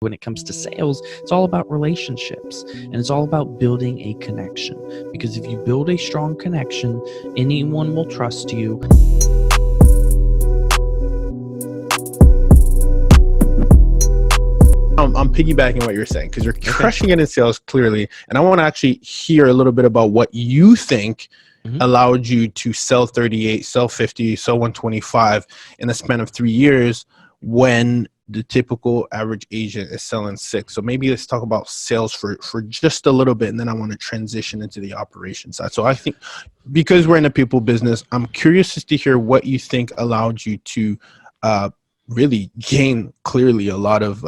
when it comes to sales, it's all about relationships, and it's all about building a connection. Because if you build a strong connection, anyone will trust you. I'm piggybacking what you're saying, because you're crushing it in sales clearly, and I want to actually hear a little bit about what you think allowed you to sell 38, sell 50, sell 125 in the span of 3 years when the typical average agent is selling 6. So maybe let's talk about sales for just a little bit, and then I want to transition into the operation side. So I think, because we're in the people business, I'm curious just to hear what you think allowed you to really gain clearly a lot of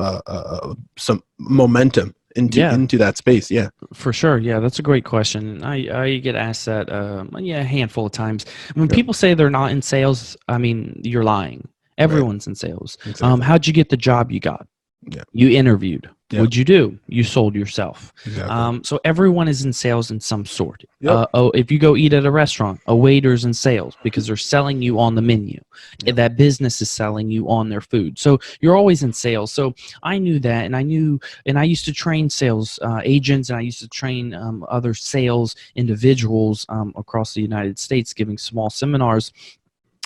some momentum into that space. Yeah, for sure. Yeah, that's a great question. I get asked that a handful of times. When people say they're not in sales, I mean, you're lying. Everyone's in sales. Exactly. How'd you get the job you got? Yeah. You interviewed. Yeah. What'd you do? You sold yourself. Exactly. So everyone is in sales in some sort. Yep. If you go eat at a restaurant, a waiter's in sales because they're selling you on the menu. Yep. That business is selling you on their food. So you're always in sales. So I knew that, and I used to train sales agents, and I used to train other sales individuals across the United States, giving small seminars.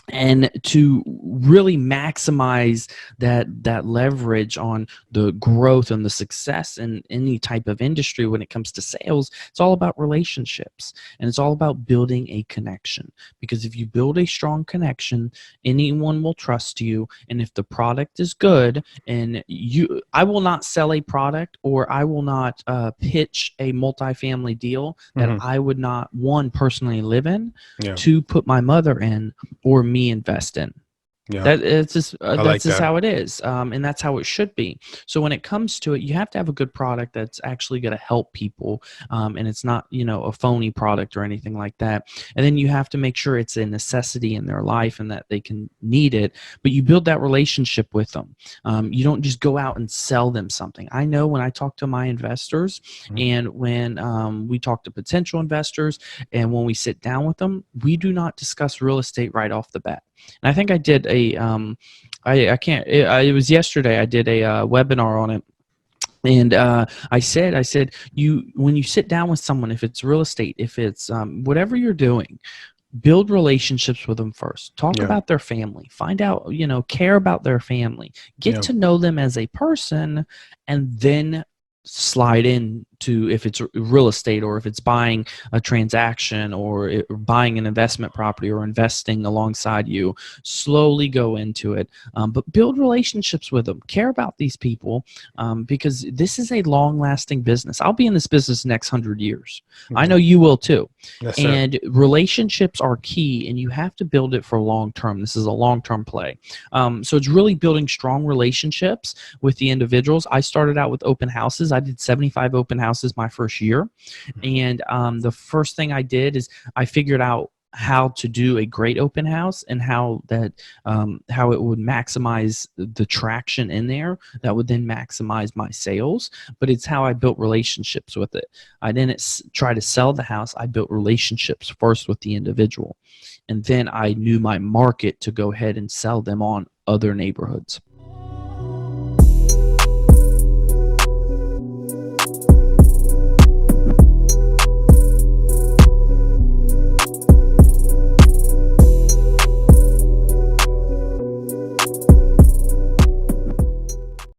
And to really maximize that leverage on the growth and the success in any type of industry when it comes to sales, it's all about relationships, and it's all about building a connection. Because if you build a strong connection, anyone will trust you. And if the product is good, and I will not sell a product, or I will not pitch a multifamily deal that I would not, one, personally live in, two, put my mother in, or me invest in. That's just how it is, and that's how it should be. So when it comes to it, you have to have a good product that's actually going to help people, and it's not a phony product or anything like that. And then you have to make sure it's a necessity in their life and that they can need it, but you build that relationship with them. You don't just go out and sell them something. I know when I talk to my investors, and when we talk to potential investors, and when we sit down with them, we do not discuss real estate right off the bat. And I think I did it was yesterday, I did a webinar on it. And I said, when you sit down with someone, if it's real estate, if it's whatever you're doing, build relationships with them first. Talk about their family. Find out, care about their family. Get to know them as a person, and then slide in to, if it's real estate, or if it's buying a transaction, or buying an investment property, or investing alongside you, slowly go into it. But build relationships with them. Care about these people, because this is a long-lasting business. I'll be in this business next 100 years. I know you will too. Yes, sir. And relationships are key, and you have to build it for long-term. This is a long-term play. So it's really building strong relationships with the individuals. I started out with open houses. I did 75 open houses my first year. And the first thing I did is I figured out how to do a great open house, and how it would maximize the traction in there that would then maximize my sales. But it's how I built relationships with it. I didn't try to sell the house. I built relationships first with the individual, and then I knew my market to go ahead and sell them on other neighborhoods.